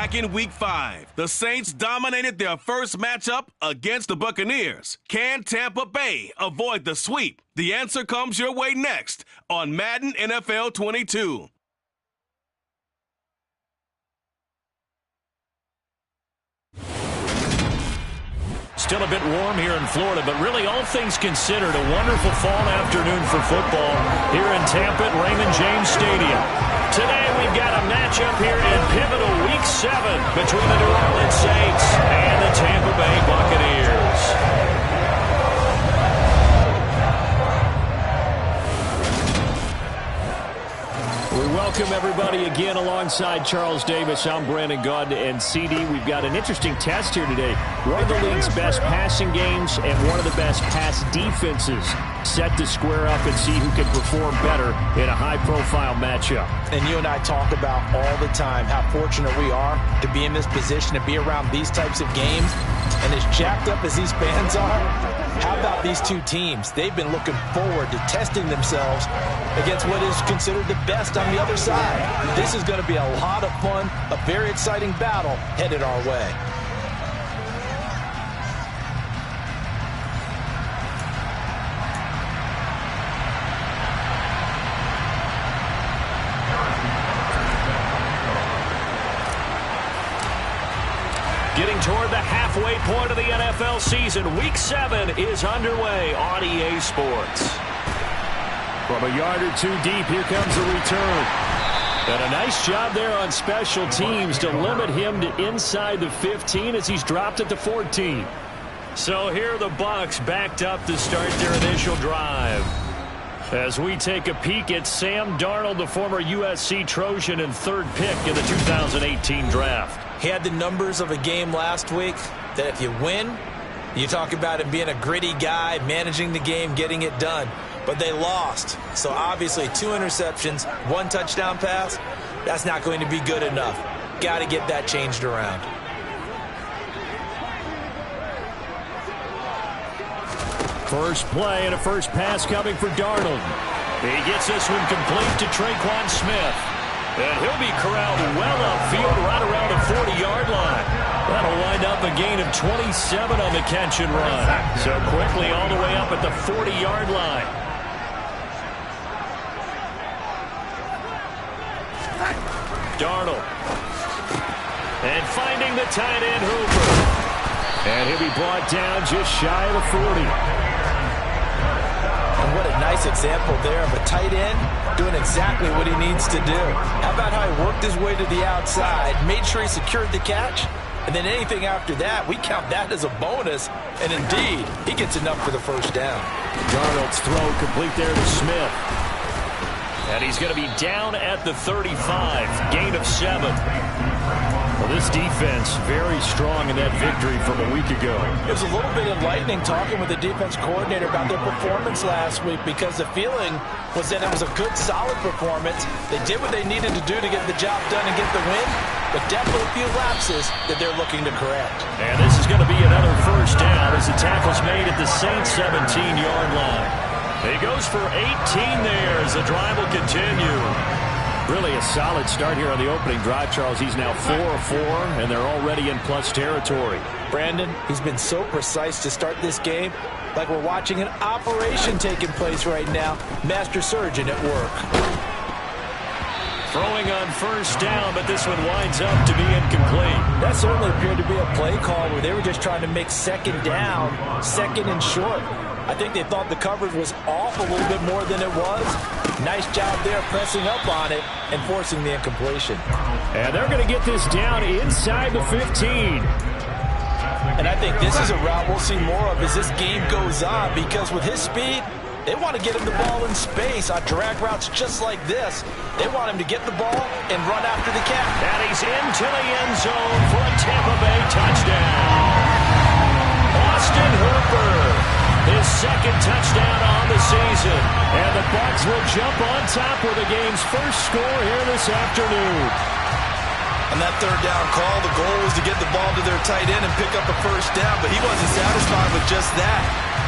back in Week 5. The Saints dominated their first matchup against the Buccaneers. Can Tampa Bay avoid the sweep? The answer comes your way next on Madden NFL 22. Still a bit warm here in Florida, but really all things considered, a wonderful fall afternoon for football here in Tampa at Raymond James Stadium. Today we've got a matchup here in pivotal Week 7 between the New Orleans Saints and the Tampa Bay Buccaneers. We welcome everybody again alongside Charles Davis. I'm Brandon Gaudin and CD. We've got an interesting test here today. One of the league's best passing games and one of the best pass defenses set to square up and see who can perform better in a high-profile matchup. And you and I talk about all the time how fortunate we are to be in this position, to be around these types of games. And as jacked up as these fans are, how about these two teams? They've been looking forward to testing themselves against what is considered the best on the other side. This is going to be a lot of fun, a very exciting battle headed our way. Getting toward the halfway point of the NFL season, Week 7 is underway on EA Sports. From a yard or two deep, here comes the return. And a nice job there on special teams to limit him to inside the 15 as he's dropped at the 14. So here the Bucs backed up to start their initial drive. As we take a peek at Sam Darnold, the former USC Trojan and third pick in the 2018 draft. He had the numbers of a game last week that if you win, you talk about him being a gritty guy, managing the game, getting it done. But they lost. So obviously 2 interceptions, 1 touchdown pass, that's not going to be good enough. Got to get that changed around. First play and a first pass coming for Darnold. He gets this one complete to Traquan Smith. And he'll be corralled well upfield right around the 40-yard line. That'll wind up a gain of 27 on the catch and run. So quickly all the way up at the 40-yard line. Darnold. And finding the tight end Hooper. And he'll be brought down just shy of the 40. And what a nice example there of a tight end doing exactly what he needs to do. How about how he worked his way to the outside, made sure he secured the catch, and then anything after that, we count that as a bonus. And indeed, he gets enough for the first down. Darnold's throw complete there to Smith. And he's going to be down at the 35, gain of 7. Well, this defense very strong in that victory from a week ago. It was a little bit enlightening talking with the defense coordinator about their performance last week because the feeling was that it was a good, solid performance. They did what they needed to do to get the job done and get the win, but definitely a few lapses that they're looking to correct. And this is going to be another first down as the tackle's made at the Saints' 17-yard line. He goes for 18 there as the drive will continue. Really a solid start here on the opening drive, Charles. He's now 4 of 4, and they're already in plus territory. Brandon, he's been so precise to start this game, like we're watching an operation taking place right now. Master surgeon at work. Throwing on first down, but this one winds up to be incomplete. That certainly appeared to be a play call where they were just trying to make second down, second and short. I think they thought the coverage was off a little bit more than it was. Nice job there pressing up on it and forcing the incompletion. And they're going to get this down inside the 15. And I think this is a route we'll see more of as this game goes on because with his speed, they want to get him the ball in space on drag routes just like this. They want him to get the ball and run after the catch. And he's into the end zone for a Tampa Bay touchdown. Austin Hooper. His second touchdown on the season. And the Bucs will jump on top with the game's first score here this afternoon. On that third down call, the goal was to get the ball to their tight end and pick up a first down, but he wasn't satisfied with just that.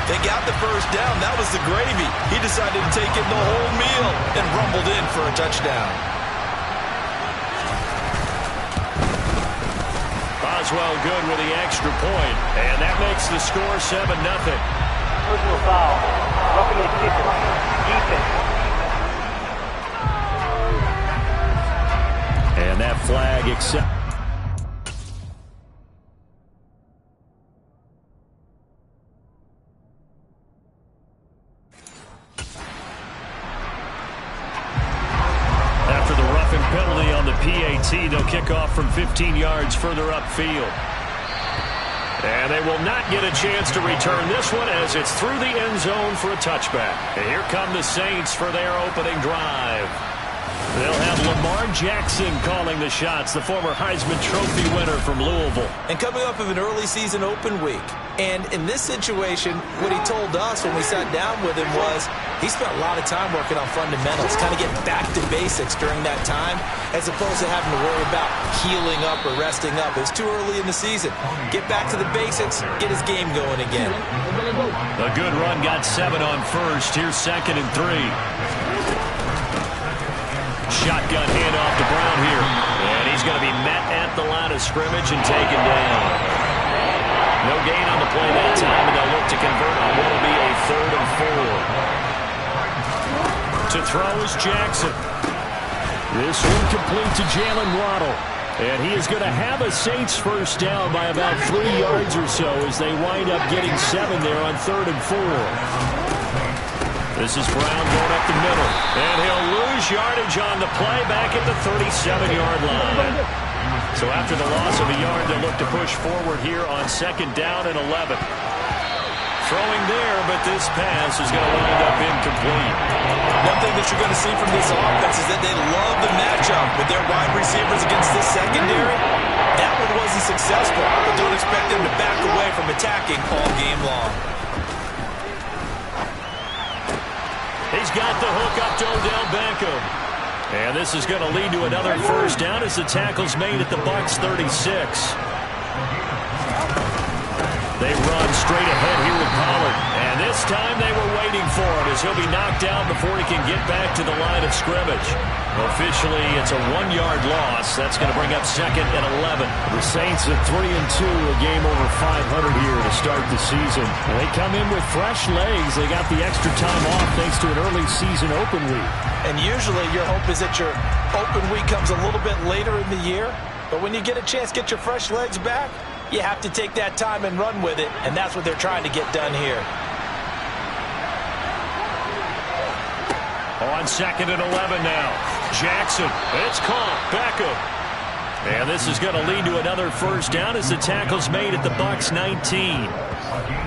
They got the first down. That was the gravy. He decided to take in the whole meal and rumbled in for a touchdown. well good with the extra point, and that makes the score 7-0. Personal foul. Roughing the kicker. Defense. And that flag accepted. After the roughing penalty on the PAT, they'll kick off from 15 yards further upfield. And they will not get a chance to return this one as it's through the end zone for a touchback. And here come the Saints for their opening drive. They'll have Lamar Jackson calling the shots, the former Heisman Trophy winner from Louisville. And coming up of an early season open week. And in this situation, what he told us when we sat down with him was he spent a lot of time working on fundamentals, kind of getting back to basics during that time, as opposed to having to worry about healing up or resting up. It's too early in the season. Get back to the basics, get his game going again. A good run, got 7 on first. Here's 2nd and 3. Shotgun handoff to Brown here. And he's going to be met at the line of scrimmage and taken down. No gain on the play that time, and they'll look to convert on what will be a 3rd and 4. To throw is Jackson. This one complete to Jalen Waddle. And he is going to have a Saints first down by about 3 yards or so as they wind up getting 7 there on 3rd and 4. This is Brown going up the middle. And he'll lose yardage on the play back at the 37-yard line. So after the loss of a yard, they'll look to push forward here on 2nd down and 11. Throwing there, but this pass is going to wind up incomplete. One thing that you're going to see from this offense is that they love the matchup with their wide receivers against this secondary. That one wasn't successful, but don't expect them to back away from attacking all game long. He's got the hook up to Odell Beckham. And this is going to lead to another first down as the tackle's made at the Bucs 36. They run straight ahead here with Pollard. And this time they were waiting for him as he'll be knocked down before he can get back to the line of scrimmage. Officially, it's a 1-yard loss. That's going to bring up 2nd and 11. The Saints at 3-2, a game over 500 here to start the season. They come in with fresh legs. They got the extra time off thanks to an early season open week. And usually your hope is that your open week comes a little bit later in the year. But when you get a chance to get your fresh legs back, you have to take that time and run with it. And that's what they're trying to get done here. On 2nd and 11 now. Jackson, it's caught. Beckham. And this is going to lead to another first down as the tackle's made at the Bucs 19.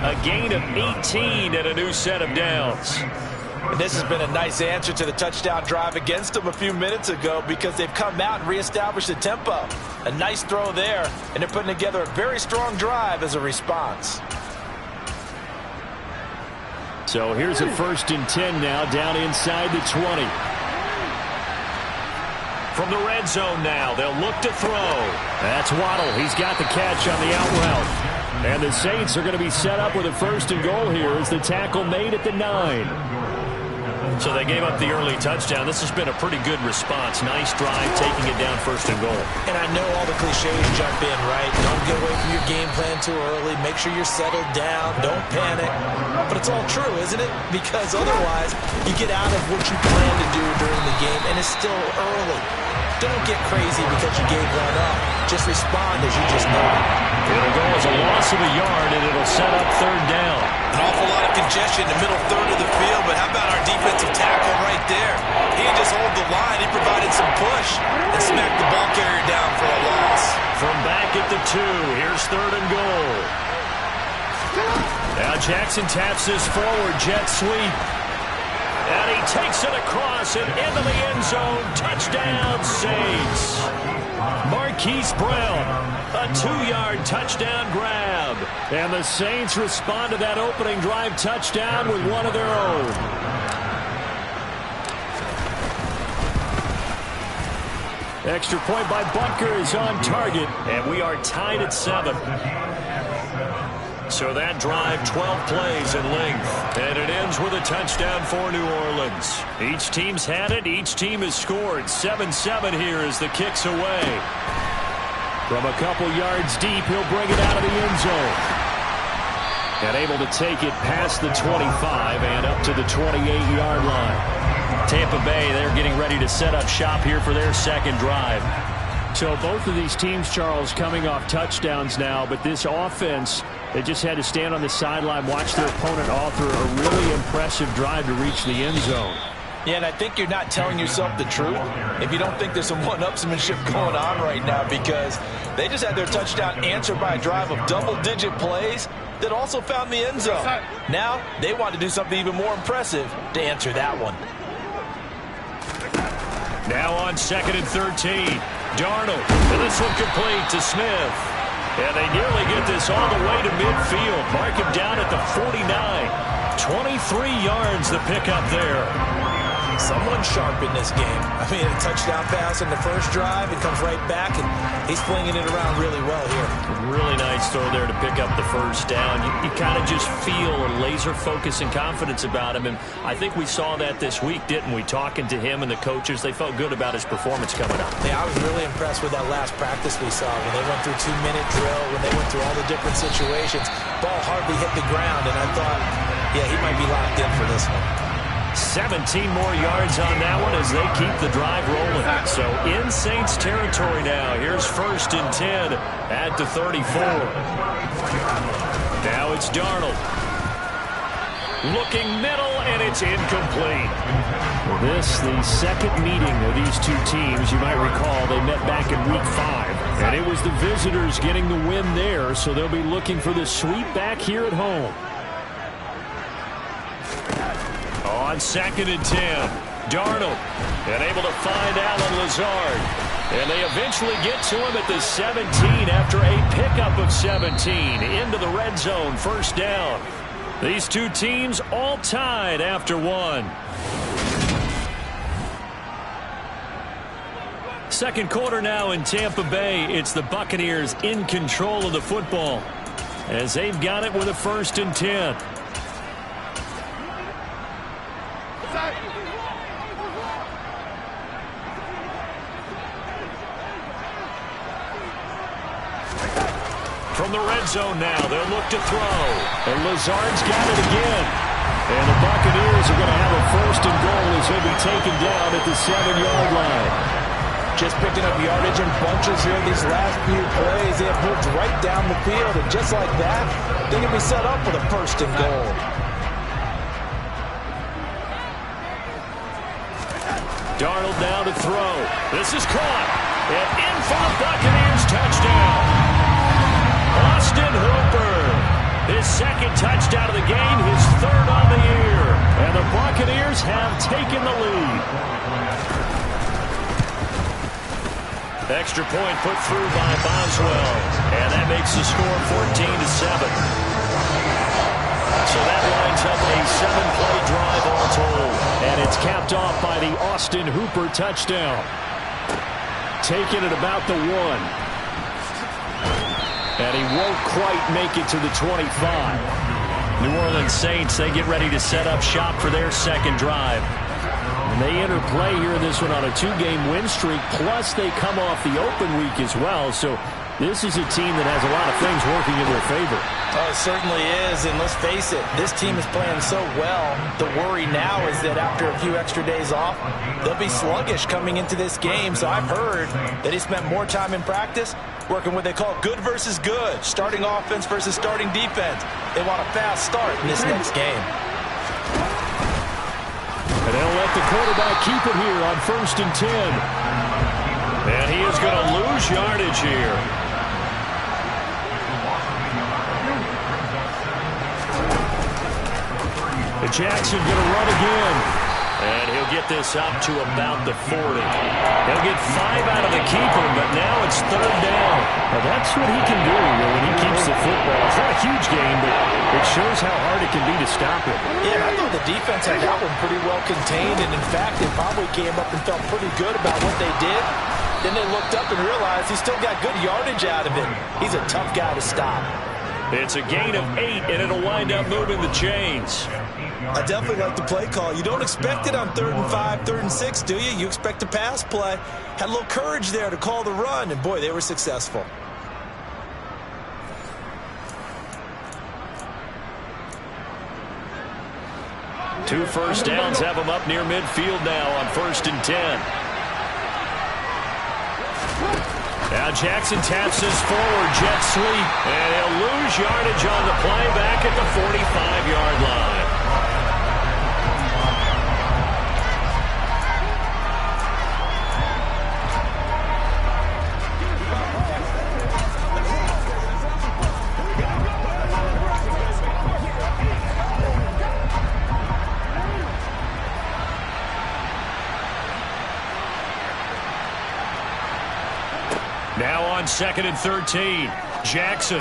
A gain of 18 and a new set of downs. And this has been a nice answer to the touchdown drive against them a few minutes ago because they've come out and reestablished the tempo. A nice throw there, and they're putting together a very strong drive as a response. So here's a 1st and 10 now, down inside the 20. From the red zone now, they'll look to throw. That's Waddle. He's got the catch on the out route. And the Saints are going to be set up with a 1st and goal here as the tackle made at the 9. So they gave up the early touchdown. This has been a pretty good response. Nice drive, taking it down 1st and goal. And I know all the cliches jump in, right? Don't get away from your game plan too early. Make sure you're settled down. Don't panic. But it's all true, isn't it? Because otherwise, you get out of what you plan to do during the game, and it's still early. Don't get crazy because you gave one up. Just respond as you just know. It'll go as a loss of a yard, and it'll set up 3rd down. An awful lot of congestion in the middle third of the field, but how about our defensive tackle right there? He didn't just hold the line. He provided some push and smacked the ball carrier down for a loss. From back at the 2, here's 3rd and goal. Now Jackson taps this forward, jet sweep. And he takes it across and into the end zone. Touchdown, Saints. Marquise Brown, a 2-yard touchdown grab. And the Saints respond to that opening drive touchdown with one of their own. Extra point by Butker is on target. And we are tied at 7. So that drive, 12 plays in length. And it ends with a touchdown for New Orleans. Each team's had it. Each team has scored. 7-7 here as the kick's away. From a couple yards deep, he'll bring it out of the end zone. And able to take it past the 25 and up to the 28-yard line. Tampa Bay, they're getting ready to set up shop here for their second drive. So both of these teams, Charles, coming off touchdowns now, but this offense, they just had to stand on the sideline, watch their opponent author a really impressive drive to reach the end zone. Yeah, and I think you're not telling yourself the truth if you don't think there's some one-upsmanship going on right now, because they just had their touchdown answered by a drive of double-digit plays that also found the end zone. Now they want to do something even more impressive to answer that one. Now on 2nd and 13, Darnold, and this one complete to Smith. And they nearly get this all the way to midfield. Mark him down at the 49. 23 yards the pickup there. Someone sharp in this game. I mean, a touchdown pass in the first drive, it comes right back, and he's flinging it around really well here. Really nice throw there to pick up the first down. You kind of just feel a laser focus and confidence about him, and I think we saw that this week, didn't we? Talking to him and the coaches, they felt good about his performance coming up. Yeah, I was really impressed with that last practice we saw when they went through 2-minute drill, when they went through all the different situations. Ball hardly hit the ground, and I thought, yeah, he might be locked in for this one. 17 more yards on that one as they keep the drive rolling. So in Saints territory now. Here's 1st and 10 at the 34. Now it's Darnold. Looking middle, and it's incomplete. This, the second meeting of these two teams. You might recall they met back in Week 5. And it was the visitors getting the win there, so they'll be looking for the sweep back here at home. On 2nd and 10, Darnold, and able to find Allen Lazard. And they eventually get to him at the 17 after a pickup of 17 into the red zone, 1st down. These two teams all tied after one. Second quarter now in Tampa Bay. It's the Buccaneers in control of the football as they've got it with a 1st and 10. From the red zone now, they'll look to throw. And Lazard's got it again. And the Buccaneers are going to have a 1st and goal as he'll be taken down at the 7-yard line. Just picking up yardage in bunches here these last few plays. They have moved right down the field, and just like that, they can be set up with a 1st and goal. Darnold now to throw. This is caught. And in for the Buccaneers touchdown. Austin Hooper, his 2nd touchdown of the game, his 3rd on the year. And the Buccaneers have taken the lead. Extra point put through by Boswell. And that makes the score 14-7. So that lines up a 7-play drive all told. And it's capped off by the Austin Hooper touchdown. Taking it about the 1. And he won't quite make it to the 25. New Orleans Saints, they get ready to set up shop for their second drive. And they enter play here in this one on a 2-game win streak, plus they come off the open week as well. So this is a team that has a lot of things working in their favor. Oh, it certainly is, and let's face it, this team is playing so well. The worry now is that after a few extra days off, they'll be sluggish coming into this game. So I've heard that he spent more time in practice working what they call good versus good, starting offense versus starting defense. They want a fast start in this next game. And they'll let the quarterback keep it here on 1st and 10. And he is going to lose yardage here. Jackson going to run again. And he'll get this up to about the 40. He'll get 5 out of the keeper, but now it's 3rd down. Well, that's what he can do when he keeps the football. It's not a huge game, but it shows how hard it can be to stop it. Yeah, I thought the defense had that one pretty well contained, and in fact, they probably came up and felt pretty good about what they did. Then they looked up and realized he still got good yardage out of it. He's a tough guy to stop. It's a gain of 8, and it'll wind up moving the chains. I definitely like the play call. You don't expect it on 3rd and 5, 3rd and 6, do you? You expect a pass play. Had a little courage there to call the run, and boy, they were successful. Two first downs have them up near midfield now on 1st and 10. Now Jackson taps this forward, jet sweep, and he'll lose yardage on the play back at the 45-yard line. Now on 2nd and 13, Jackson.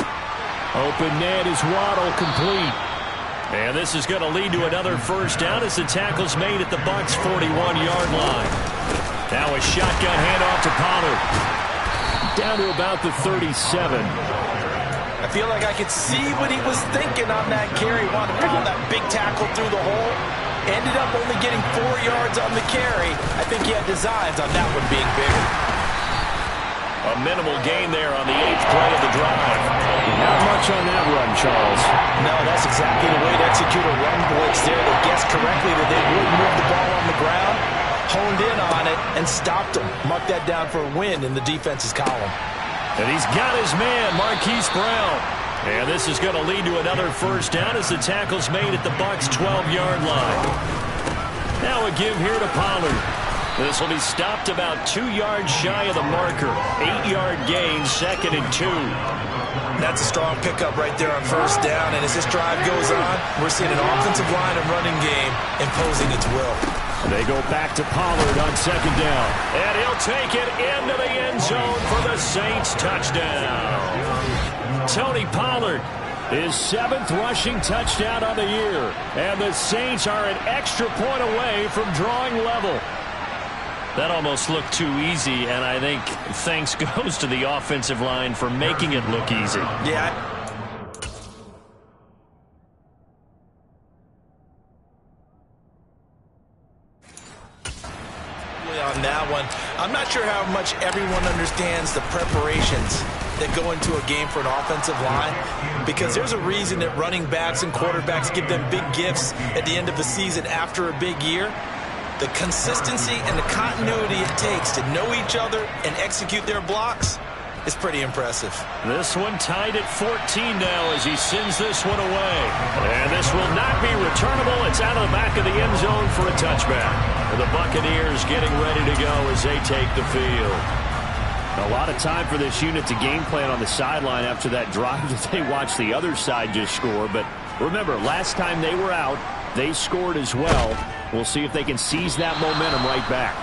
Open net is Waddle, complete. And this is going to lead to another first down as the tackle's made at the Bucs' 41-yard line. Now a shotgun handoff to Pollard. Down to about the 37. I feel like I could see what he was thinking on that carry. Wanted to pound that big tackle through the hole. Ended up only getting 4 yards on the carry. I think he had designs on that one being bigger. A minimal gain there on the 8th play of the drive. Not much on that run, Charles. No, that's exactly the way to execute a run blitz there. They guessed correctly that they would move the ball on the ground, honed in on it, and stopped them. Mark that down for a win in the defense's column. And he's got his man, Marquise Brown. And this is going to lead to another first down as the tackle's made at the Bucs' 12-yard line. Now a give here to Pollard. This will be stopped about 2 yards shy of the marker. 8-yard gain, 2nd and 2. That's a strong pickup right there on first down. And as this drive goes on, we're seeing an offensive line and running game imposing its will. They go back to Pollard on 2nd down. And he'll take it into the end zone for the Saints touchdown. Tony Pollard, his 7th rushing touchdown on the year. And the Saints are an extra point away from drawing level. That almost looked too easy, and I think thanks goes to the offensive line for making it look easy. Yeah. On that one, I'm not sure how much everyone understands the preparations that go into a game for an offensive line, because there's a reason that running backs and quarterbacks give them big gifts at the end of the season after a big year. The consistency and the continuity it takes to know each other and execute their blocks is pretty impressive. This one tied at 14 now as he sends this one away. And this will not be returnable. It's out of the back of the end zone for a touchback. And the Buccaneers getting ready to go as they take the field. A lot of time for this unit to game plan on the sideline after that drive that they watched the other side just score. But remember, last time they were out, they scored as well. We'll see if they can seize that momentum right back.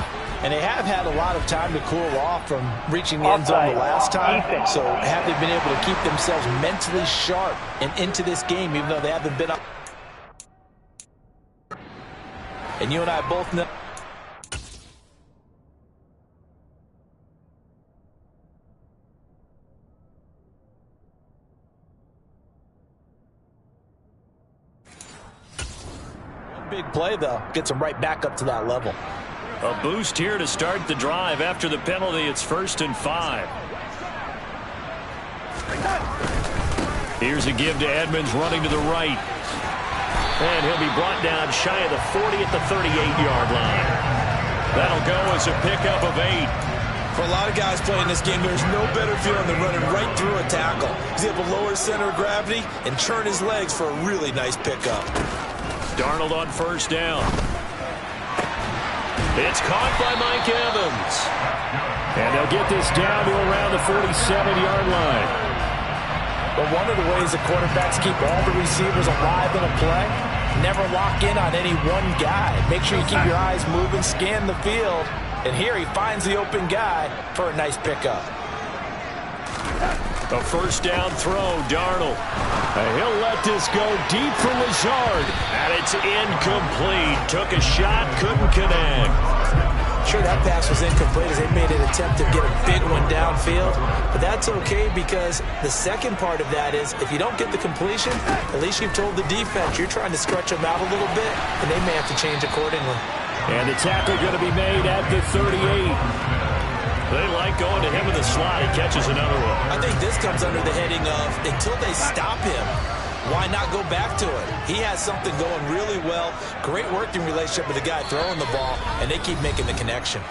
And they have had a lot of time to cool off from reaching the end zone the last time. So have they been able to keep themselves mentally sharp and into this game, even though they haven't been up? And you and I both know. Big play, though, gets them right back up to that level. A boost here to start the drive after the penalty. It's 1st and 5. Here's a give to Edmonds running to the right. And he'll be brought down shy of the 40 at the 38-yard line. That'll go as a pickup of 8. For a lot of guys playing this game, there's no better feeling than running right through a tackle. He's able to lower his center of gravity and churn his legs for a really nice pickup. Darnold on first down. It's caught by Mike Evans. And they'll get this down to around the 47-yard line. But one of the ways the quarterbacks keep all the receivers alive in a play, never lock in on any one guy. Make sure you keep your eyes moving, scan the field. And here he finds the open guy for a nice pickup. A first down throw, Darnold. He'll let this go deep for Lazard. And it's incomplete. Took a shot, couldn't connect. sure that pass was incomplete as they made an attempt to get a big one downfield. But that's okay because the second part of that is if you don't get the completion, at least you've told the defense you're trying to stretch them out a little bit, and they may have to change accordingly. And the tackle going to be made at the 38. They like going to him in the slot. He catches another one. I think this comes under the heading of until they stop him, why not go back to it? He has something going really well. Great working relationship with the guy throwing the ball, and they keep making the connection.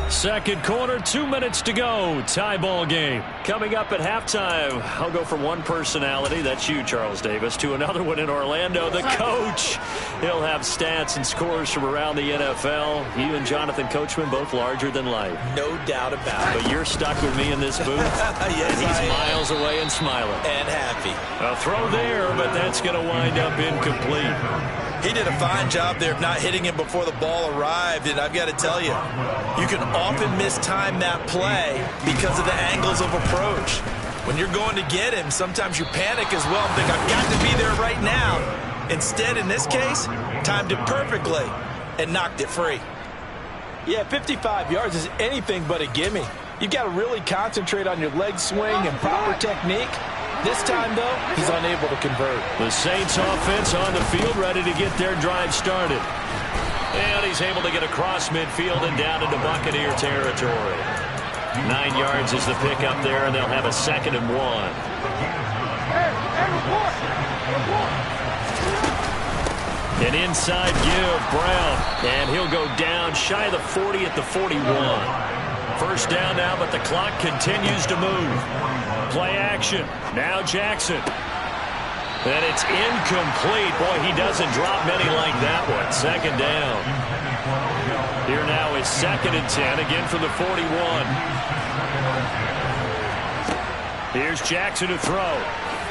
Second quarter, 2 minutes to go. Tie ball game. Coming up at halftime, I'll go from one personality, that's you, Charles Davis, to another one in Orlando, the coach. He'll have stats and scores from around the NFL. You and Jonathan Coachman both larger than life. No doubt about it. But you're stuck with me in this booth. Yes, and he's miles away and smiling. And happy. A throw there, but that's going to wind up incomplete. He did a fine job there of not hitting him before the ball arrived, and I've got to tell you, you can often mistime that play because of the angles of approach. When you're going to get him, sometimes you panic as well and think, I've got to be there right now. Instead, in this case, timed it perfectly and knocked it free. Yeah, 55 yards is anything but a gimme. You've got to really concentrate on your leg swing and proper technique. This time, though, he's unable to convert. The Saints offense on the field, ready to get their drive started. And he's able to get across midfield and down into Buccaneer territory. 9 yards is the pickup there, and they'll have a 2nd and 1. An inside give, Brown. And he'll go down shy of the 40 at the 41. First down now, but the clock continues to move. Play action. Now Jackson. And it's incomplete. Boy, he doesn't drop many like that one. 2nd down. Here now is 2nd and 10, again from the 41. Here's Jackson to throw.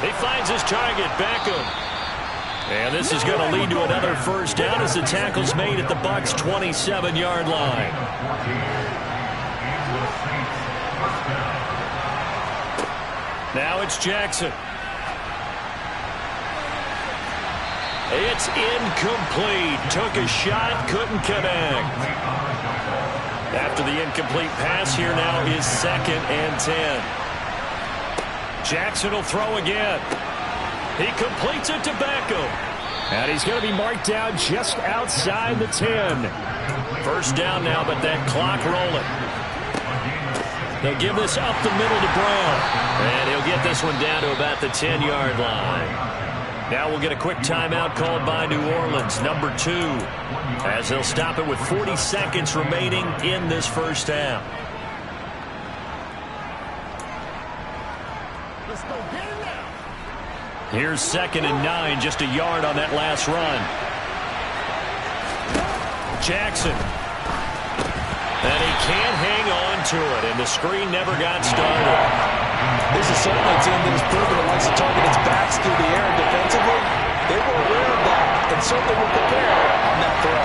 He finds his target, Beckham. And this is going to lead to another first down as the tackle's made at the Bucs' 27-yard line. Now it's Jackson. It's incomplete. Took a shot, couldn't connect. After the incomplete pass, here now is 2nd and 10. Jackson will throw again. He completes it to Beckham. And he's going to be marked down just outside the 10. First down now, but that clock rolling. They'll give this up the middle to Brown. And he'll get this one down to about the 10-yard line. Now we'll get a quick timeout called by New Orleans, number 2, as they'll stop it with 40 seconds remaining in this first half. Let's go get it now. Here's 2nd and 9, just a yard on that last run. Jackson. And he can't hang on to it, and the screen never got started. This is certainly a team that has proven it likes to target its backs through the air and defensively. They were aware of that and certainly were prepared on that throw.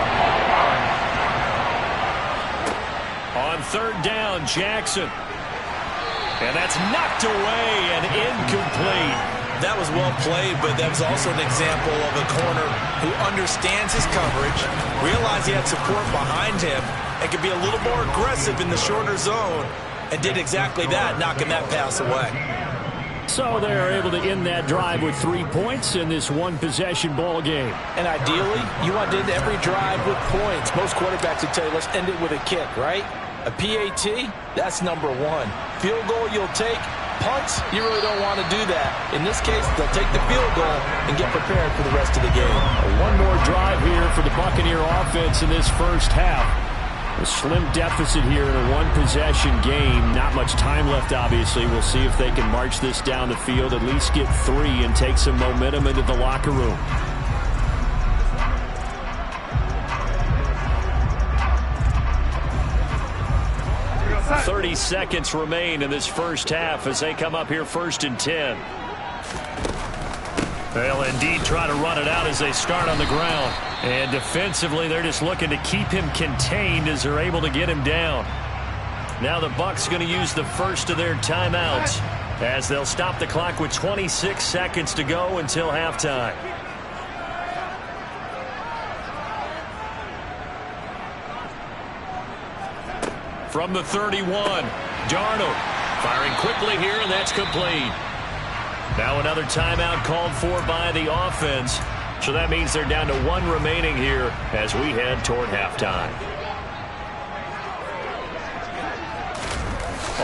On 3rd down, Jackson. And that's knocked away and incomplete. That was well played, but that was also an example of a corner who understands his coverage, realized he had support behind him, and could be a little more aggressive in the shorter zone, and did exactly that, knocking that pass away. So they're able to end that drive with 3 points in this one-possession ball game. And ideally, you want to end every drive with points. Most quarterbacks would tell you, let's end it with a kick, right? A PAT, that's number 1. Field goal you'll take. Punts, you really don't want to do that. In this case, they'll take the field goal and get prepared for the rest of the game. One more drive here for the Buccaneer offense in this first half. A slim deficit here in a one-possession game. Not much time left, obviously. We'll see if they can march this down the field, at least get 3 and take some momentum into the locker room. Outside. 30 seconds remain in this first half as they come up here 1st and 10. They'll indeed try to run it out as they start on the ground. And defensively, they're just looking to keep him contained as they're able to get him down. Now the Bucs going to use the first of their timeouts as they'll stop the clock with 26 seconds to go until halftime. from the 31. Darnold firing quickly here, and that's complete. Now another timeout called for by the offense. So that means they're down to 1 remaining here as we head toward halftime.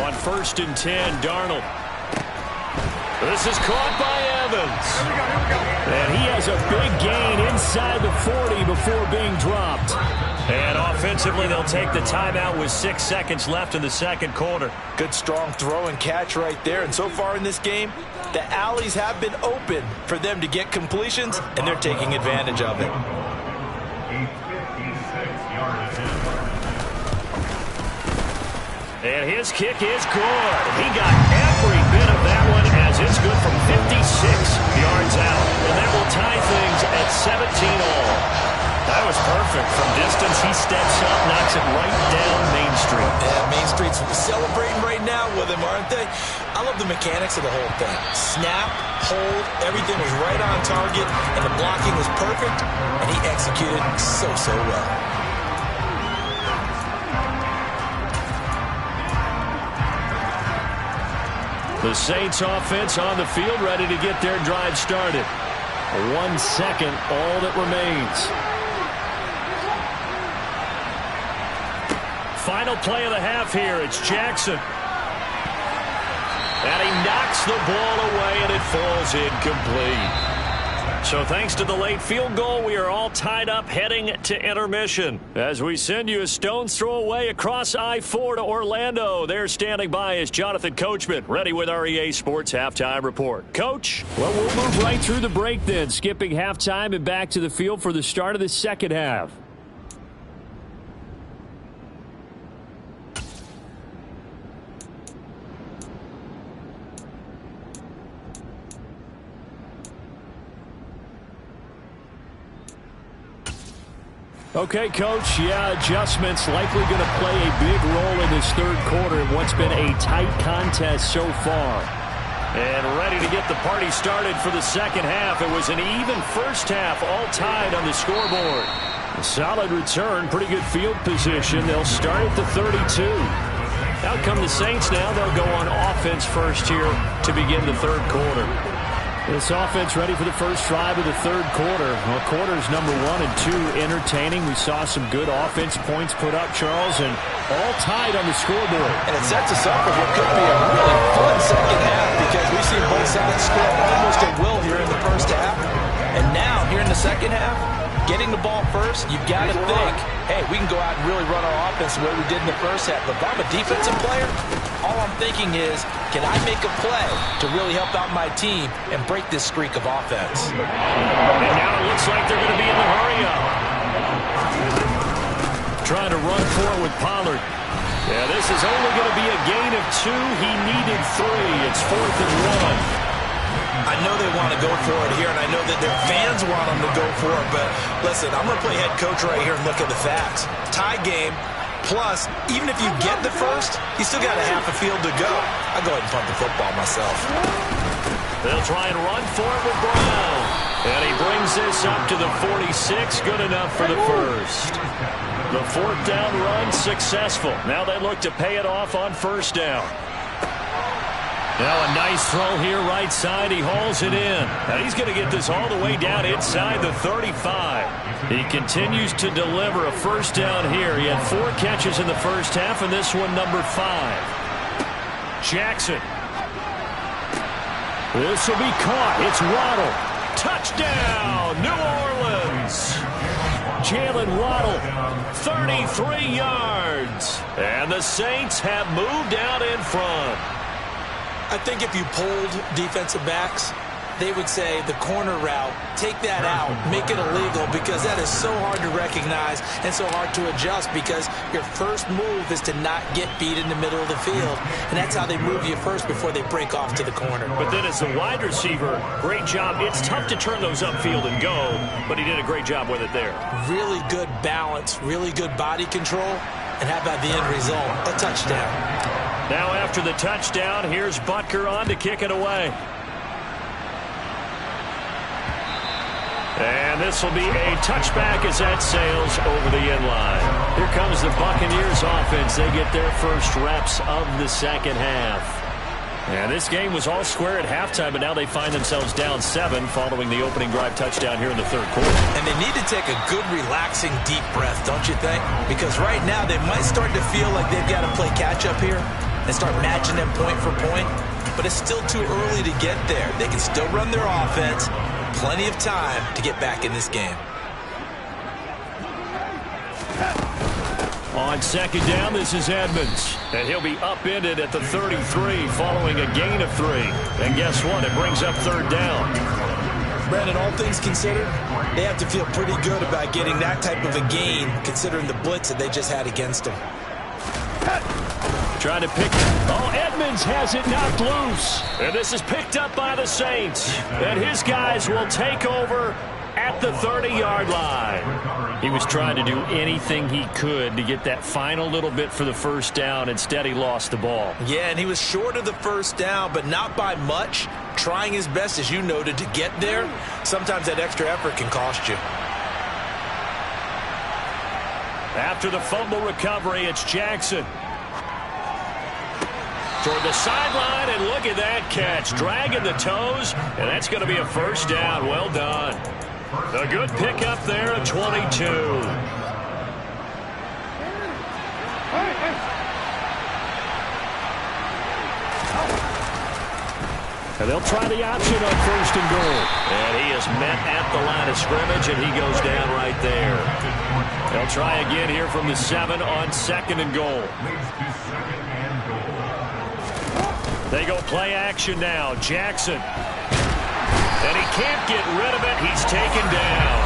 On 1st and 10, Darnold. This is caught by Evans. And he has a big gain inside the 40 before being dropped. And offensively, they'll take the timeout with 6 seconds left in the second quarter. Good strong throw and catch right there. And so far in this game, the alleys have been open for them to get completions, and they're taking advantage of it. And his kick is good. He got every bit of that one as it's good from 56 yards out. And that will tie things at 17 all. That was perfect. From distance, he steps up, knocks it right down Main Street. Yeah, Main Street's celebrating right now with him, aren't they? I love the mechanics of the whole thing. Snap, hold, everything was right on target, and the blocking was perfect, and he executed so well. The Saints offense on the field, ready to get their drive started. 1 second, all that remains. Final play of the half here. It's Jackson. And he knocks the ball away, and it falls incomplete. So thanks to the late field goal, we are all tied up heading to intermission. As we send you a stone's throw away across I-4 to Orlando. There standing by is Jonathan Coachman, ready with our EA Sports Halftime Report. Coach? Well, we'll move right through the break then, skipping halftime and back to the field for the start of the second half. Okay, Coach, adjustments likely going to play a big role in this third quarter in what's been a tight contest so far. And ready to get the party started for the second half. It was an even first half, all tied on the scoreboard. A solid return, pretty good field position. They'll start at the 32. Out come the Saints now. They'll go on offense first here to begin the third quarter. This offense ready for the first drive of the third quarter. Well, quarters number 1 and 2 entertaining. We saw some good offense points put up, Charles, and all tied on the scoreboard. And it sets us up for what could be a really fun second half because we've seen both sides score almost at will here in the first half. And now, here in the second half, getting the ball first, you've got to think, hey, we can go out and really run our offense the way we did in the first half. But if I'm a defensive player, all I'm thinking is, can I make a play to really help out my team and break this streak of offense? And now it looks like they're going to be in the hurry-up. Trying to run for it with Pollard. Yeah, this is only going to be a gain of 2. He needed 3. It's 4th and 1. I know they want to go for it here, and I know that their fans want them to go for it, but listen, I'm going to play head coach right here and look at the facts. Tie game, plus, even if you get the first, you still got a half a field to go. I'll go ahead and punt the football myself. They'll try and run for it with Brown. And he brings this up to the 46, good enough for the first. The 4th down run successful. Now they look to pay it off on 1st down. Now a nice throw here right side. He hauls it in. Now he's going to get this all the way down inside the 35. He continues to deliver a 1st down here. He had 4 catches in the first half, and this one number 5. Jackson. This will be caught. It's Waddle. Touchdown, New Orleans. Jalen Waddle, 33 yards. And the Saints have moved out in front. I think if you polled defensive backs, they would say the corner route, take that out, make it illegal, because that is so hard to recognize and so hard to adjust because your first move is to not get beat in the middle of the field. And that's how they move you first before they break off to the corner. But then as a wide receiver, great job. It's tough to turn those upfield and go, but he did a great job with it there. Really good balance, really good body control. And how about the end result? A touchdown. Now after the touchdown, here's Butker on to kick it away. And this will be a touchback as that sails over the end line. Here comes the Buccaneers offense. They get their first reps of the second half. And this game was all square at halftime, but now they find themselves down 7 following the opening drive touchdown here in the third quarter. And they need to take a good, relaxing, deep breath, don't you think? Because right now they might start to feel like they've got to play catch-up here and start matching them point for point. But it's still too early to get there. They can still run their offense. Plenty of time to get back in this game. On second down, this is Edmonds. And he'll be upended at the 33 following a gain of 3. And guess what? It brings up third down. Brandon, all things considered, they have to feel pretty good about getting that type of a gain considering the blitz that they just had against them. Trying to pick it. Oh, Edmonds has it knocked loose. And this is picked up by the Saints. And his guys will take over at the 30-yard line. He was trying to do anything he could to get that final little bit for the first down. Instead, he lost the ball. Yeah, and he was short of the first down, but not by much. Trying his best, as you noted, to get there. Sometimes that extra effort can cost you. After the fumble recovery, it's Jackson. Toward the sideline, and look at that catch. Dragging the toes, and that's going to be a first down. Well done. A good pickup there at 22. And they'll try the option on first and goal. And he is met at the line of scrimmage, and he goes down right there. They'll try again here from the 7 on second and goal. They go play action now. Jackson. And he can't get rid of it. He's taken down.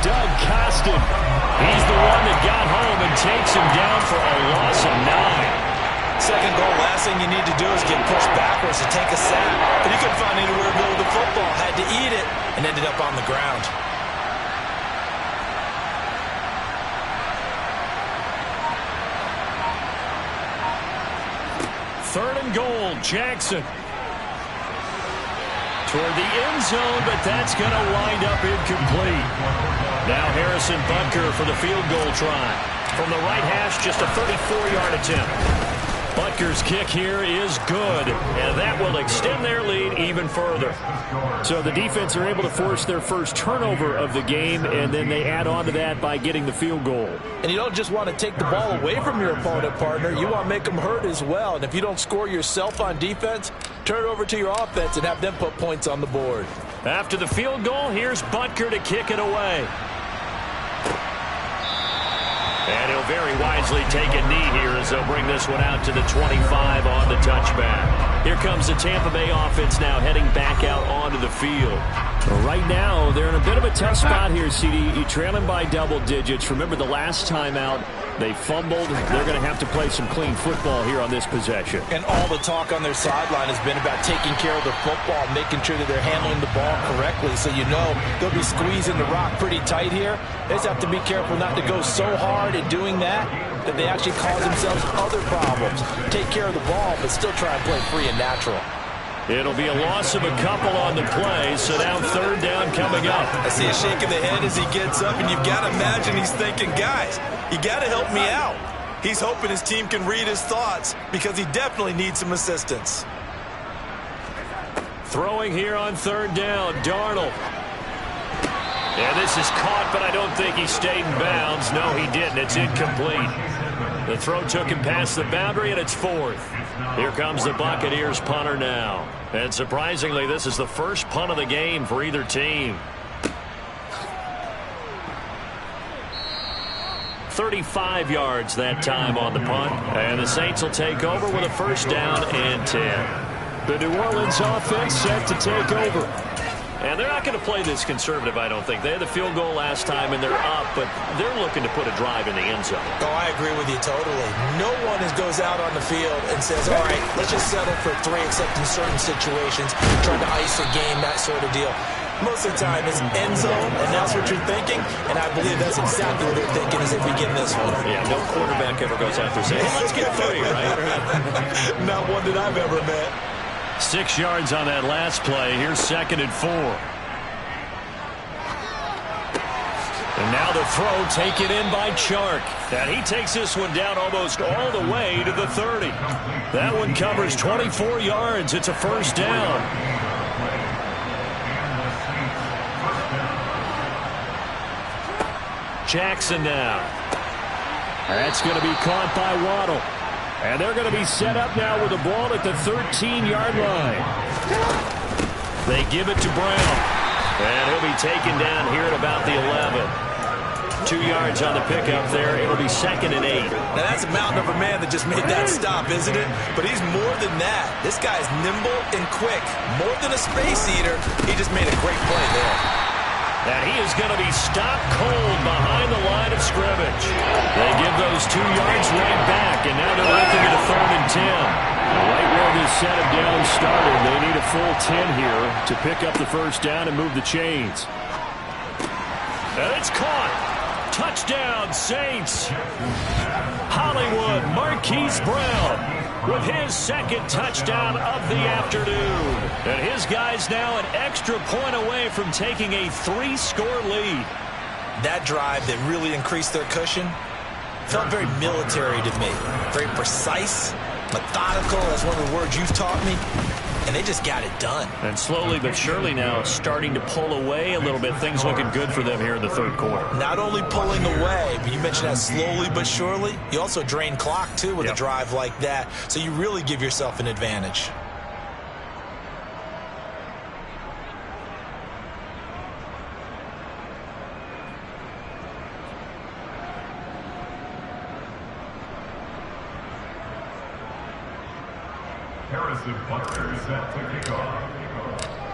Doug Costin. He's the one that got home and takes him down for a loss of 9. Second goal, last thing you need to do is get pushed backwards to take a sack. But he couldn't find anywhere to go with the football. Had to eat it and ended up on the ground. Third and goal, Jackson. Toward the end zone, but that's going to wind up incomplete. Now Harrison Butker for the field goal try. From the right hash, just a 34-yard attempt. Butker's kick here is good, and that will extend their lead even further. So the defense are able to force their first turnover of the game, and then they add on to that by getting the field goal. And you don't just want to take the ball away from your opponent, partner. You want to make them hurt as well. And if you don't score yourself on defense, turn it over to your offense and have them put points on the board. After the field goal, here's Butker to kick it away. And he'll very wisely take a knee here as they'll bring this one out to the 25 on the touchback. Here comes the Tampa Bay offense now heading back out onto the field. Well, right now, they're in a bit of a tough spot here, CD. You trail them by double digits. Remember the last time out, they fumbled. They're going to have to play some clean football here on this possession. And all the talk on their sideline has been about taking care of the football, making sure that they're handling the ball correctly. So you know they'll be squeezing the rock pretty tight here. They just have to be careful not to go so hard in doing that they actually cause themselves other problems. Take care of the ball, but still try and play free and natural. It'll be a loss of a couple on the play, so now third down coming up. I see a shake of the head as he gets up, and you've got to imagine he's thinking, guys, you got to help me out. He's hoping his team can read his thoughts because he definitely needs some assistance. Throwing here on third down, Darnold. And this is caught, but I don't think he stayed in bounds. No, he didn't. It's incomplete. The throw took him past the boundary, and it's fourth. Here comes the Buccaneers punter now. And surprisingly, this is the first punt of the game for either team. 35 yards that time on the punt. And the Saints will take over with a first down and 10. The New Orleans offense set to take over. And they're not going to play this conservative, I don't think. They had the field goal last time, and they're up, but they're looking to put a drive in the end zone. Oh, I agree with you totally. No one goes out on the field and says, all right, let's just settle for 3, except in certain situations, trying to ice a game, that sort of deal. Most of the time, it's end zone, and that's what you're thinking, and I believe that's exactly what they're thinking as they begin this one. Yeah, no quarterback ever goes out there saying, hey, let's get 3, right? Not one that I've ever met. 6 yards on that last play. Here's second and 4. The throw taken in by Chark. And he takes this one down almost all the way to the 30. That one covers 24 yards. It's a first down. Jackson now. That's going to be caught by Waddle. And they're going to be set up now with the ball at the 13-yard line. They give it to Brown. And he'll be taken down here at about the 11. 2 yards on the pickup there. It'll be 2nd and 8. Now that's a mountain of a man that just made that stop, isn't it? But he's more than that. This guy's nimble and quick. More than a space eater. He just made a great play there. And he is going to be stopped cold behind the line of scrimmage. They give those 2 yards right back, and now they're looking at a 3rd and 10. Right where this set of downs started, they need a full 10 here to pick up the first down and move the chains. And it's caught. Touchdown, Saints. Hollywood Marquise Brown with his 2nd touchdown of the afternoon. And his guys now an extra point away from taking a 3-score lead. That drive that really increased their cushion felt very military to me. Very precise, methodical. That's one of the words you've taught me. And they just got it done. And slowly but surely now starting to pull away a little bit. Things looking good for them here in the 3rd quarter. Not only pulling away, but you mentioned that slowly but surely. You also drain clock, too, with a drive like that. So you really give yourself an advantage.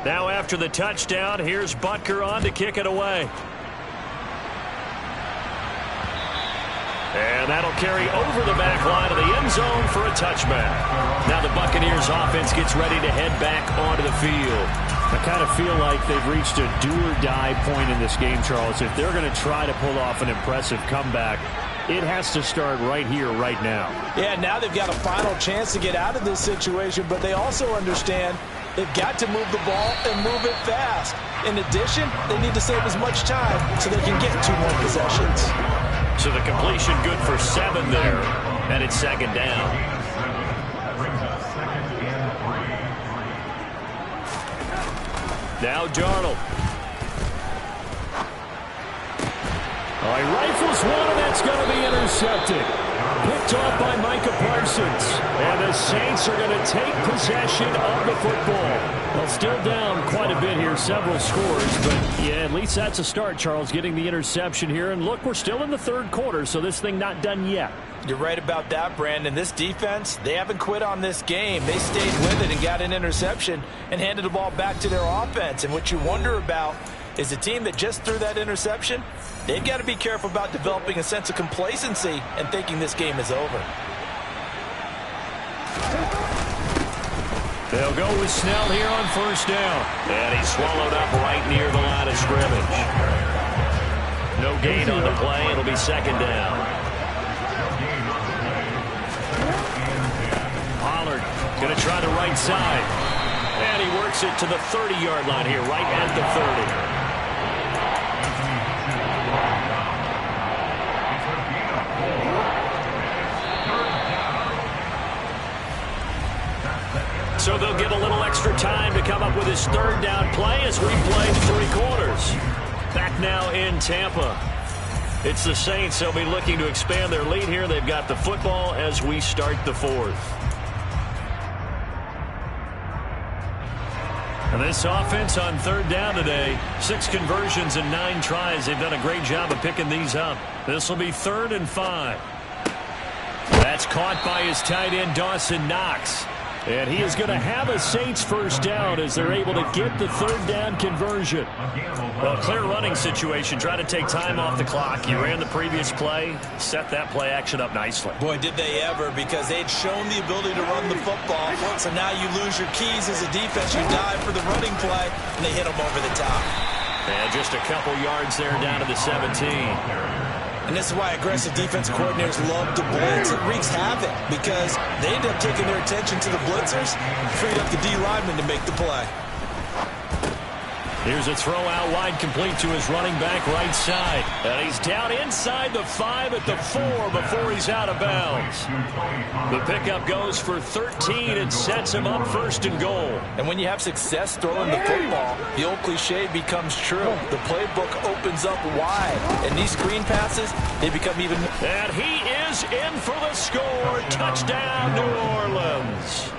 Now after the touchdown, here's Butker on to kick it away. And that'll carry over the back line of the end zone for a touchback. Now the Buccaneers offense gets ready to head back onto the field. I kind of feel like they've reached a do-or-die point in this game, Charles. If they're going to try to pull off an impressive comeback, it has to start right here, right now. Yeah, now they've got a final chance to get out of this situation, but they also understand they've got to move the ball and move it fast. In addition, they need to save as much time so they can get 2 more possessions. So the completion good for 7 there, and it's 2nd down. Now Darnold. Oh, he rifles one, and that's going to be intercepted. Picked off by Micah Parsons. And the Saints are going to take possession of the football. Well, still down quite a bit here, several scores. But, yeah, at least that's a start, Charles, getting the interception here. And, look, we're still in the 3rd quarter, so this thing not done yet. You're right about that, Brandon. This defense, they haven't quit on this game. They stayed with it and got an interception and handed the ball back to their offense. And what you wonder about is the team that just threw that interception, they've got to be careful about developing a sense of complacency and thinking this game is over. They'll go with Snell here on 1st down. And he's swallowed up right near the line of scrimmage. No gain on the play. It'll be 2nd down. Pollard going to try the right side. And he works it to the 30-yard line here, right at the 30. So they'll get a little extra time to come up with his 3rd down play as we play 3 quarters. Back now in Tampa. It's the Saints. They'll be looking to expand their lead here. They've got the football as we start the 4th. And this offense on 3rd down today, 6 conversions and 9 tries. They've done a great job of picking these up. This will be 3rd and 5. That's caught by his tight end, Dawson Knox. And he is going to have a Saints 1st down as they're able to get the 3rd down conversion. Well, clear running situation. Try to take time off the clock. You ran the previous play, set that play action up nicely. Boy, did they ever, because they'd shown the ability to run the football. So now you lose your keys as a defense. You dive for the running play, and they hit them over the top. And just a couple yards there down to the 17. And this is why aggressive defensive coordinators love to blitz. It wreaks havoc because they end up taking their attention to the blitzers, freed up the D lineman to make the play. Here's a throw out wide, complete to his running back right side. And he's down inside the 5 at the 4 before he's out of bounds. The pickup goes for 13 and sets him up 1st and goal. And when you have success throwing the football, the old cliche becomes true. The playbook opens up wide. And these screen passes, they become even more. And he is in for the score. Touchdown, New Orleans.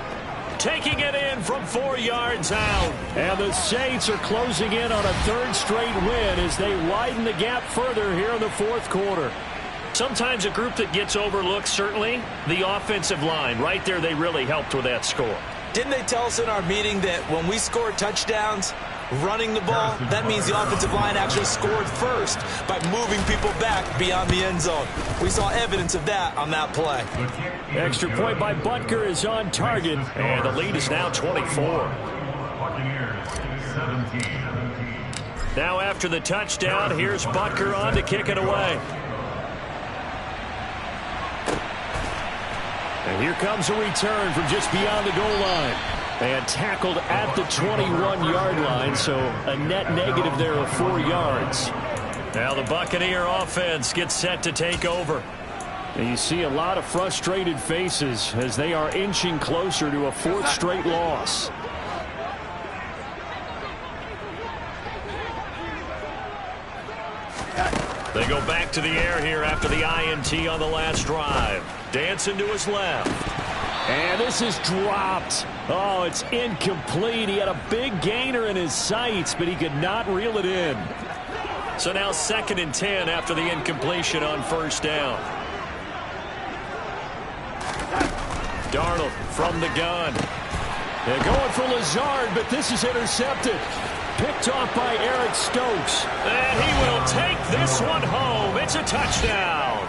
Taking it in from 4 yards out. And the Saints are closing in on a 3rd straight win as they widen the gap further here in the 4th quarter. Sometimes a group that gets overlooked, certainly, the offensive line. Right there, they really helped with that score. Didn't they tell us in our meeting that when we score touchdowns, running the ball, that means the offensive line actually scored first by moving people back beyond the end zone? We saw evidence of that on that play. Extra point by Butker is on target, and the lead is now 24. Now after the touchdown, here's Butker on to kick it away. And here comes a return from just beyond the goal line. And tackled at the 21-yard line, so a net negative there of 4 yards. Now the Buccaneer offense gets set to take over. And you see a lot of frustrated faces as they are inching closer to a 4th straight loss. They go back to the air here after the INT on the last drive. Dancing to his left. And this is dropped. Oh, it's incomplete. He had a big gainer in his sights, but he could not reel it in. So now 2nd and 10 after the incompletion on 1st down. Darnold from the gun. They're going for Lazard, but this is intercepted. Picked off by Eric Stokes. And he will take this one home. It's a touchdown.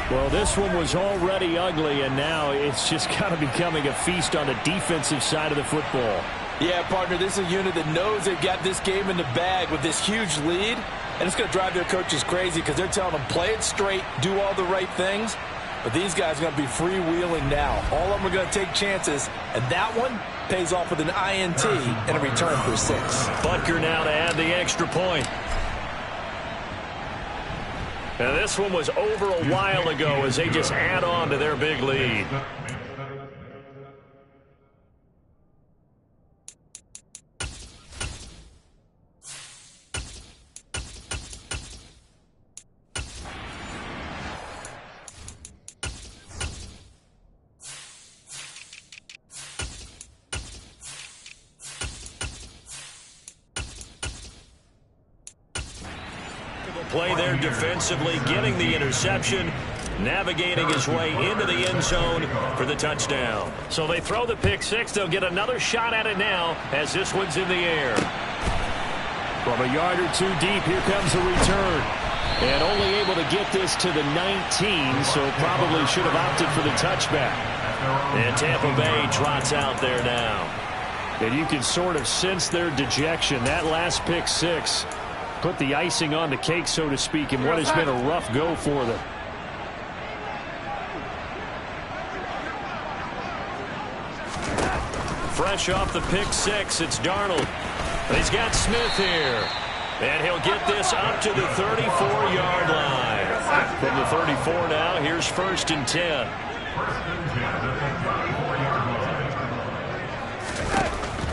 Well, this one was already ugly, and now it's just kind of becoming a feast on the defensive side of the football. Yeah, partner, this is a unit that knows they've got this game in the bag with this huge lead, and it's going to drive their coaches crazy because they're telling them, play it straight, do all the right things. But these guys are going to be freewheeling now. All of them are going to take chances, and that one pays off with an INT and a return for 6. Butker now to add the extra point. And this one was over a while ago as they just add on to their big lead. Play there defensively, getting the interception, navigating his way into the end zone for the touchdown. So they throw the pick 6. They'll get another shot at it now as this one's in the air. From a yard or 2 deep, here comes the return. And only able to get this to the 19, so probably should have opted for the touchback. And Tampa Bay trots out there now. And you can sort of sense their dejection. That last pick 6 put the icing on the cake, so to speak, in what has been a rough go for them. Fresh off the pick 6, it's Darnold. He's got Smith here. And he'll get this up to the 34-yard line. From the 34 now, here's 1st and 10.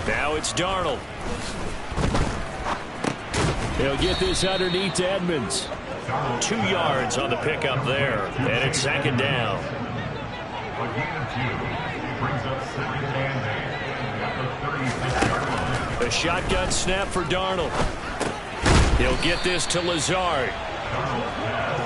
Now it's Darnold. He'll get this underneath to Edmonds. 2 yards on the pickup there. And it's 2nd down. A shotgun snap for Darnold. He'll get this to Lazard.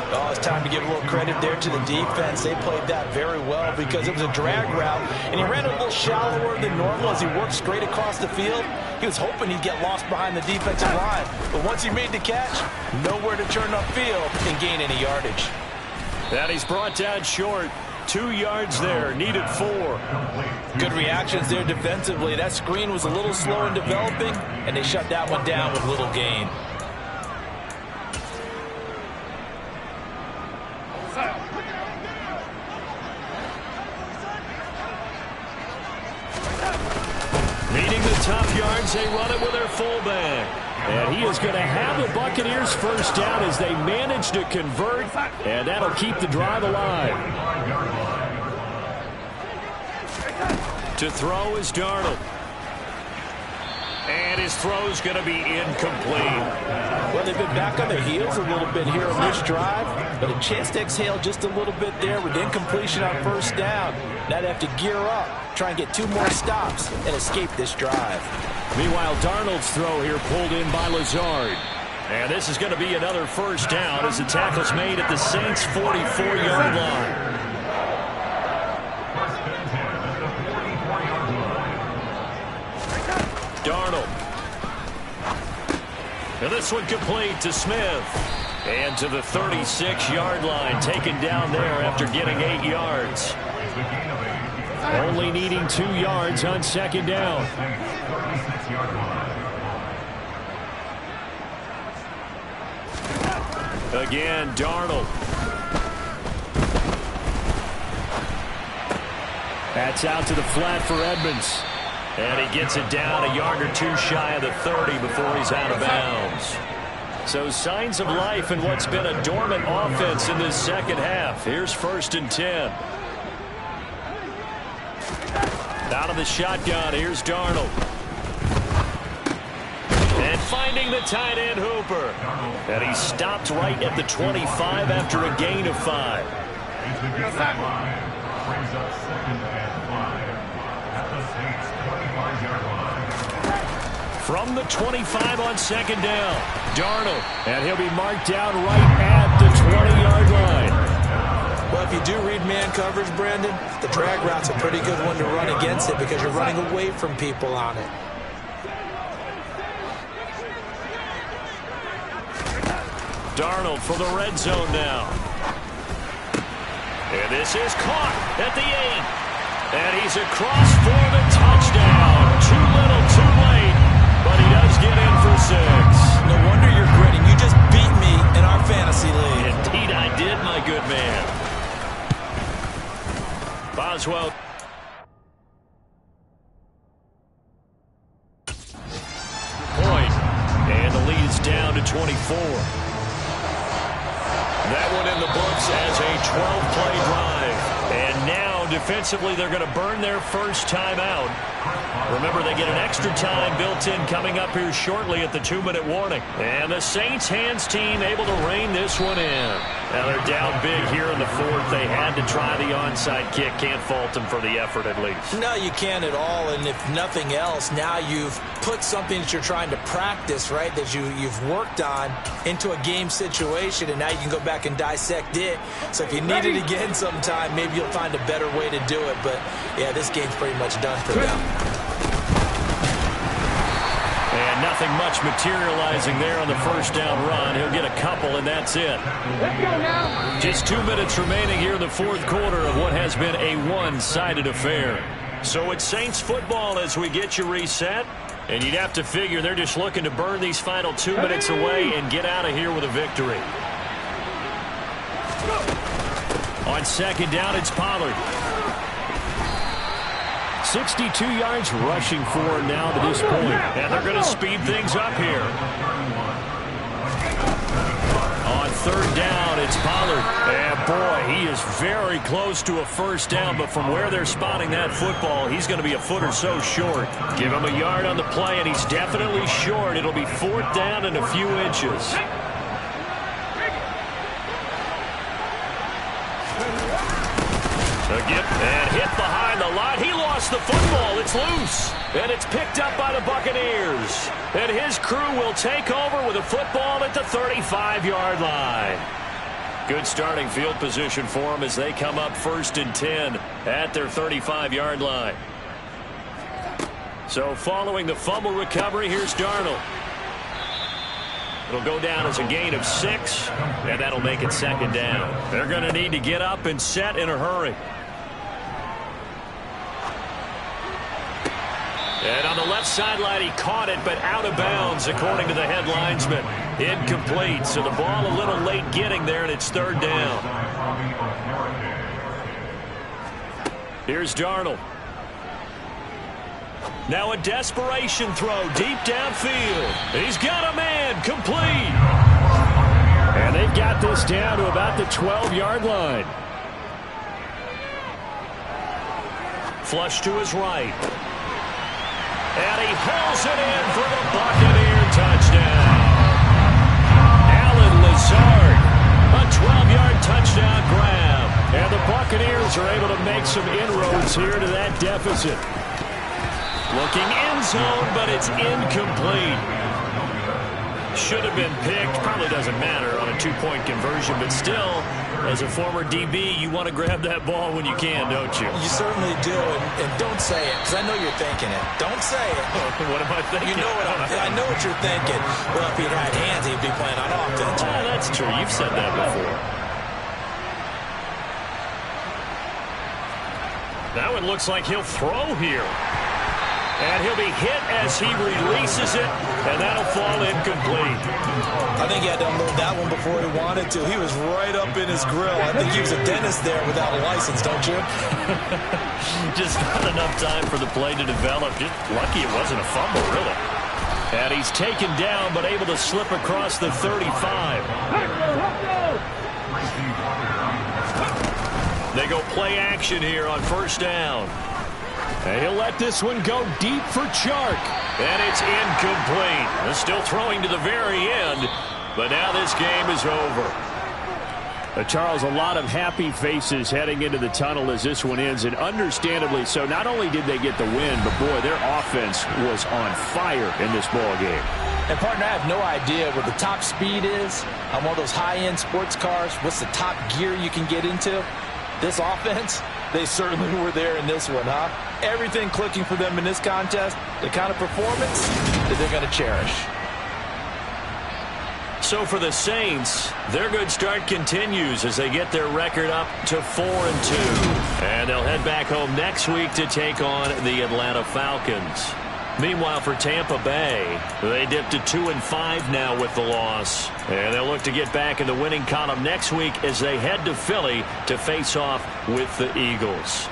Oh, it's time to give a little credit there to the defense. They played that very well because it was a drag route, and he ran a little shallower than normal as he worked straight across the field. He was hoping he'd get lost behind the defensive line, but once he made the catch, nowhere to turn upfield and gain any yardage. And he's brought down short. 2 yards there, needed 4. Good reactions there defensively. That screen was a little slow in developing, and they shut that one down with little gain. Needing the tough yards, they run it with their fullback. And he is going to have the Buccaneers first down as they manage to convert, and that'll keep the drive alive. To throw is Darnold. And his throw's going to be incomplete. Well, they've been back on their heels a little bit here on this drive, but a chance to exhale just a little bit there with incompletion on first down. Now they have to gear up, try and get 2 more stops, and escape this drive. Meanwhile, Darnold's throw here pulled in by Lazard. And this is going to be another first down as the tackle's made at the Saints' 44-yard line. Darnold. And this one complete to Smith. And to the 36-yard line, taken down there after getting 8 yards. Only needing 2 yards on second down. Again, Darnold. That's out to the flat for Edmonds. And he gets it down a yard or 2 shy of the 30 before he's out of bounds. So signs of life in what's been a dormant offense in this second half. Here's 1st and 10. Out of the shotgun, here's Darnold. And finding the tight end Hooper. And he stopped right at the 25 after a gain of 5. From the 25 on second down, Darnold. And he'll be marked down right at the 20-yard line. Well, if you do read man coverage, Brandon, the drag route's a pretty good one to run against it because you're running away from people on it. Darnold for the red zone now. And this is caught at the 8. And he's across for the touchdown. Too little, too late. But he does get in for 6. No wonder you're gritting. You just beat me in our fantasy league. Indeed I did, my good man. Boswell. Point. And the lead is down to 24. That one in the books as a 12-play drive. And now, defensively, they're going to burn their first time out. Remember, they get an extra time built in coming up here shortly at the 2-minute warning. And the Saints hands team able to rein this one in. Now they're down big here in the 4th. They had to try the onside kick. Can't fault them for the effort at least. No, you can't at all. And if nothing else, now you've put something that you're trying to practice, right, that you've worked on into a game situation, and now you can go back and dissect it. So if you need it again sometime, maybe you'll find a better way to do it. But, yeah, this game's pretty much done for them. And nothing much materializing there on the first down run. He'll get a couple, and that's it. Just 2 minutes remaining here in the 4th quarter of what has been a one-sided affair. So it's Saints football as we get you reset. And you'd have to figure they're just looking to burn these final 2 minutes away and get out of here with a victory. On second down, it's Pollard. 62 yards rushing for now to this point. And they're going to speed things up here. On third down, it's Pollard. And boy, he is very close to a first down, but from where they're spotting that football, he's going to be a foot or so short. Give him a yard on the play, and he's definitely short. It'll be 4th down and a few inches. And hit behind the line. He lost the football. It's loose. And it's picked up by the Buccaneers. And his crew will take over with a football at the 35-yard line. Good starting field position for them as they come up 1st and 10 at their 35-yard line. So following the fumble recovery, here's Darnold. It'll go down as a gain of 6, and that'll make it second down. They're going to need to get up and set in a hurry. And on the left sideline, he caught it, but out of bounds, according to the head linesman. Incomplete, so the ball a little late getting there, and it's 3rd down. Here's Darnold. Now a desperation throw deep downfield. He's got a man, complete. And they've got this down to about the 12-yard line. Flush to his right. And he hauls it in for the Buccaneer touchdown. Alan Lazard, a 12-yard touchdown grab. And the Buccaneers are able to make some inroads here to that deficit. Looking end zone, but it's incomplete. Should have been picked. Probably doesn't matter on a two-point conversion, but still, as a former DB, you want to grab that ball when you can, don't you? You certainly do, and don't say it, because I know you're thinking it. Don't say it. What am I thinking? You know what I know what you're thinking. Well, if he'd had hands, he'd be playing on offense. Oh, that's true. You've said that before. Now it looks like he'll throw here. And he'll be hit as he releases it, and that'll fall incomplete. I think he had to unload that one before he wanted to. He was right up in his grill. I think he was a dentist there without a license, don't you? Just not enough time for the play to develop. Just lucky it wasn't a fumble, really. And he's taken down, but able to slip across the 35. They go play action here on first down. And he'll let this one go deep for Chark. And it's incomplete. They're still throwing to the very end, but now this game is over. Charles, a lot of happy faces heading into the tunnel as this one ends, and understandably so. Not only did they get the win, but boy, their offense was on fire in this ball game. And, partner, I have no idea what the top speed is on one of those high-end sports cars. What's the top gear you can get into? This offense, they certainly were there in this one, huh? Everything clicking for them in this contest, the kind of performance that they're going to cherish. So for the Saints, their good start continues as they get their record up to 4-2. And they'll head back home next week to take on the Atlanta Falcons. Meanwhile, for Tampa Bay, they dipped to 2-5 now with the loss. And they'll look to get back in the winning column next week as they head to Philly to face off with the Eagles.